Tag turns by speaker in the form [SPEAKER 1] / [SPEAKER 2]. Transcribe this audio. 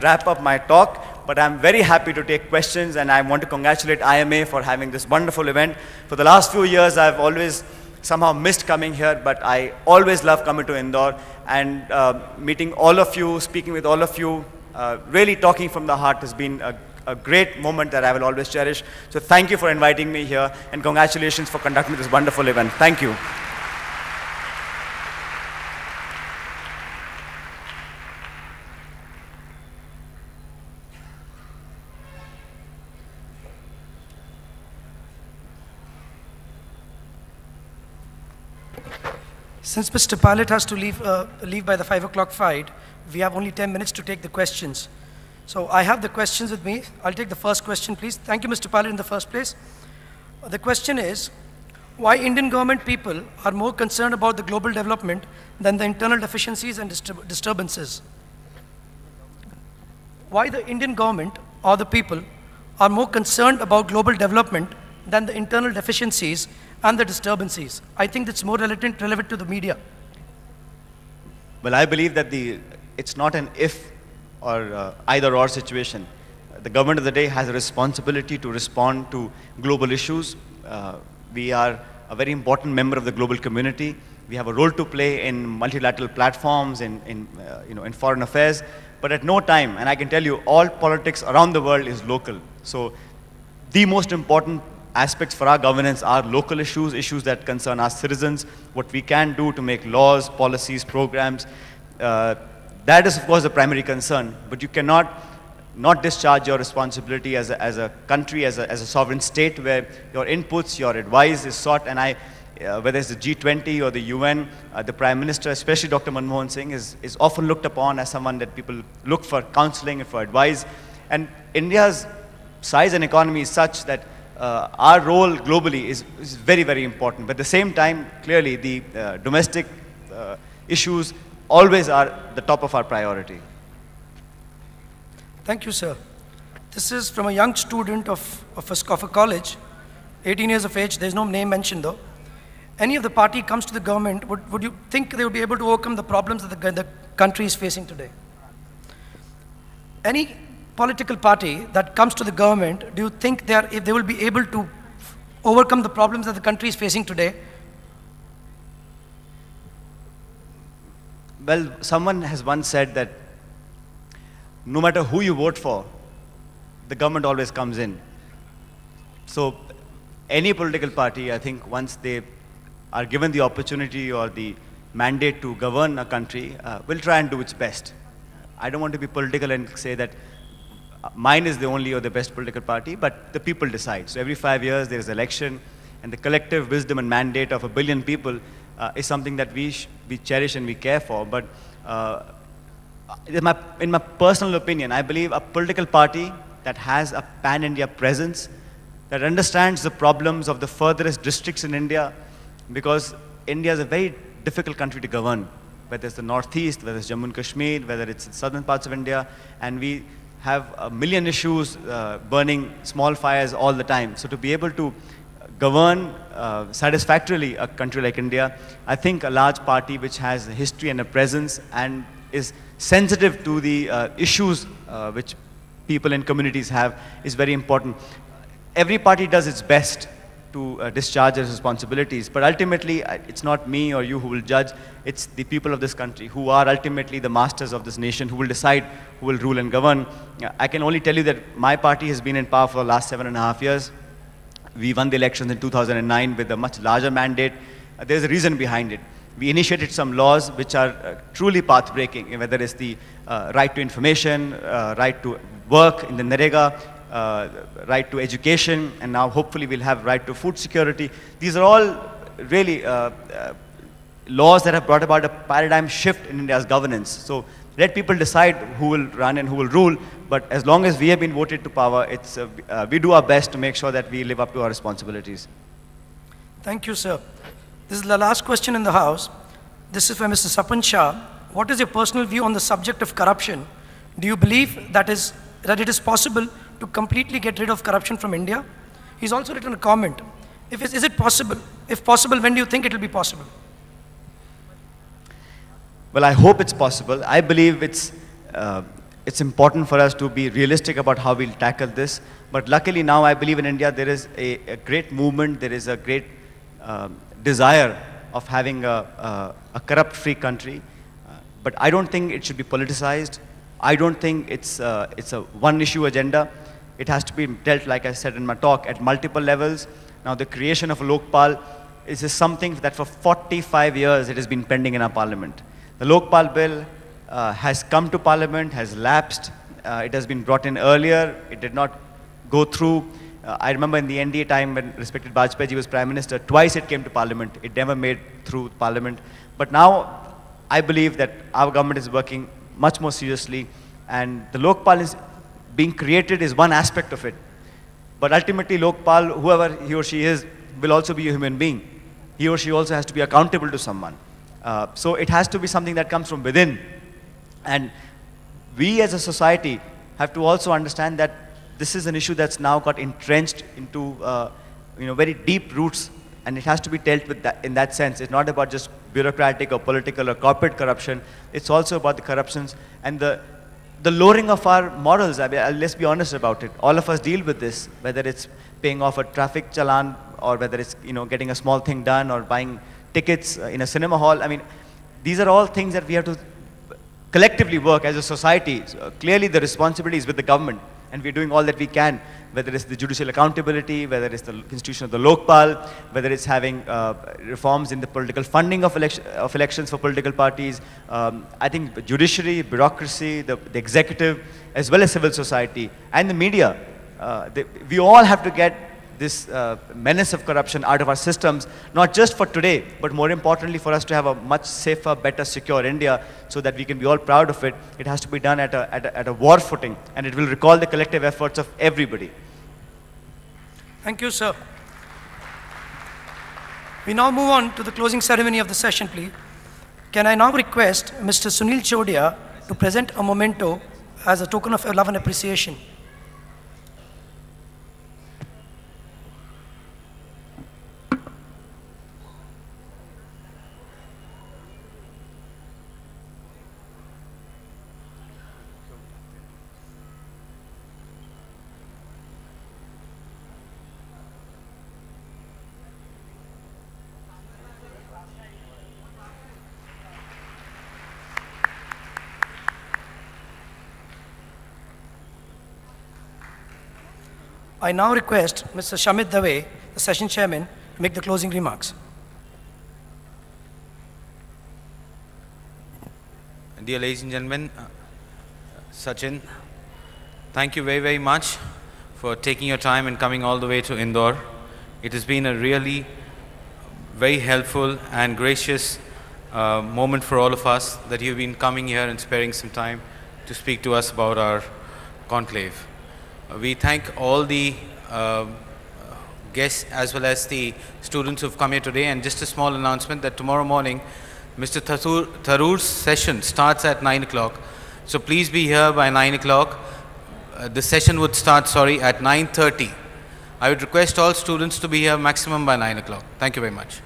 [SPEAKER 1] wrap up my talk. But I'm very happy to take questions, and I want to congratulate IMA for having this wonderful event. For the last few years, I've always somehow missed coming here, but I always love coming to Indore and meeting all of you, speaking with all of you, really talking from the heart has been a great moment that I will always cherish. So thank you for inviting me here, and congratulations for conducting this wonderful event. Thank you.
[SPEAKER 2] Since Mr. Pilot has to leave by the 5 o'clock flight, we have only 10 minutes to take the questions. So I have the questions with me. I'll take the first question, please. Thank you, Mr. Pilot, in the first place. The question is, why Indian government people are more concerned about the global development than the internal deficiencies and disturbances? Why the Indian government or the people are more concerned about global development than the internal deficiencies and the disturbances? I think that's more relevant to the media.
[SPEAKER 1] Well, I believe that it's not an if or either or situation. The government of the day has a responsibility to respond to global issues. We are a very important member of the global community. We have a role to play in multilateral platforms, in foreign affairs. But at no time, and I can tell you, all politics around the world is local. So the most important aspects for our governance are local issues, issues that concern our citizens, what we can do to make laws, policies, programs. That is, of course, the primary concern. But you cannot not discharge your responsibility as a country, as a sovereign state, where your inputs, your advice is sought. And whether it's the G20 or the UN, the Prime Minister, especially Dr. Manmohan Singh, is often looked upon as someone that people look for counseling and for advice. And India's size and economy is such that our role globally is very, very important. But at the same time, clearly, the domestic issues always are the top of our priority.
[SPEAKER 2] Thank you, sir. This is from a young student of a college, 18 years of age. There's no name mentioned, though. Any of the party comes to the government, would you think they would be able to overcome the problems that the country is facing today? Any political party that comes to the government, do you think they will be able to overcome the problems that the country is facing today?
[SPEAKER 1] Well, someone has once said that no matter who you vote for, the government always comes in. So any political party, I think, once they are given the opportunity or the mandate to govern a country, will try and do its best. I don't want to be political and say that mine is the only or the best political party, but the people decide. So every 5 years there is election, and the collective wisdom and mandate of 1 billion people is something that we cherish and we care for. But in my personal opinion, I believe a political party that has a pan-India presence, that understands the problems of the furthest districts in India, because India is a very difficult country to govern, whether it's the northeast, whether it's Jammu and Kashmir, whether it's the southern parts of India, and we have a million issues burning small fires all the time. So to be able to govern satisfactorily a country like India, I think a large party which has a history and a presence and is sensitive to the issues which people and communities have is very important. Every party does its best to discharge its responsibilities, but ultimately it's not me or you who will judge, it's the people of this country who are ultimately the masters of this nation, who will decide who will rule and govern. I can only tell you that my party has been in power for the last 7.5 years. We won the elections in 2009 with a much larger mandate. There's a reason behind it. We initiated some laws which are truly path-breaking, whether it's the right to information, right to work in the NREGA, right to education, and now hopefully we'll have right to food security. These are all really laws that have brought about a paradigm shift in India's governance. So let people decide who will run and who will rule, but as long as we have been voted to power, we do our best to make sure that we live up to our responsibilities.
[SPEAKER 2] Thank you, sir. This is the last question in the House. This is for Mr. Sapan Shah. What is your personal view on the subject of corruption? Do you believe that it is possible to completely get rid of corruption from India? He's also written a comment. Is it possible? If possible, when do you think it will be possible?
[SPEAKER 1] Well, I hope it's possible. I believe it's it's important for us to be realistic about how we'll tackle this. But luckily now I believe in India there is a great movement, there is a great desire of having a corrupt-free country. But I don't think it should be politicized. I don't think it's a one-issue agenda. It has to be dealt, like I said in my talk, at multiple levels. Now the creation of a Lokpal is just something that for 45 years it has been pending in our parliament. The Lokpal bill has come to parliament, has lapsed. It has been brought in earlier. It did not go through. I remember in the NDA time when respected Vajpayee was Prime Minister, twice it came to Parliament. It never made through Parliament. But now I believe that our government is working much more seriously, and the Lokpal is being created is one aspect of it. But ultimately Lokpal, whoever he or she is, will also be a human being. He or she also has to be accountable to someone. So it has to be something that comes from within. And we as a society have to also understand that this is an issue that's now got entrenched into very deep roots, and it has to be dealt with in that sense. It's not about just bureaucratic or political or corporate corruption. It's also about the corruptions and the lowering of our morals. I mean, let's be honest about it. All of us deal with this, whether it's paying off a traffic challan or whether it's getting a small thing done or buying tickets in a cinema hall. I mean, these are all things that we have to collectively work as a society. So clearly the responsibility is with the government, and we're doing all that we can, whether it's the judicial accountability, whether it's the institution of the Lokpal, whether it's having reforms in the political funding of elections for political parties. I think judiciary, bureaucracy, the executive, as well as civil society, and the media, we all have to get this menace of corruption out of our systems, not just for today, but more importantly for us to have a much safer, better, secure India, so that we can be all proud of it. It has to be done at a war footing, and it will recall the collective efforts of everybody.
[SPEAKER 2] Thank you, sir. We now move on to the closing ceremony of the session, please. Can I now request Mr. Sunil Chodia to present a memento as a token of love and appreciation? I now request Mr. Shamit Dave, the session chairman, to make the closing remarks.
[SPEAKER 3] Dear ladies and gentlemen, Sachin, thank you very, very much for taking your time and coming all the way to Indore. It has been a really very helpful and gracious moment for all of us that you've been coming here and sparing some time to speak to us about our conclave. We thank all the guests as well as the students who've come here today, and just a small announcement that tomorrow morning Mr. Tharoor's session starts at 9 o'clock. So please be here by 9 o'clock. The session would start, at 9:30. I would request all students to be here maximum by 9 o'clock. Thank you very much.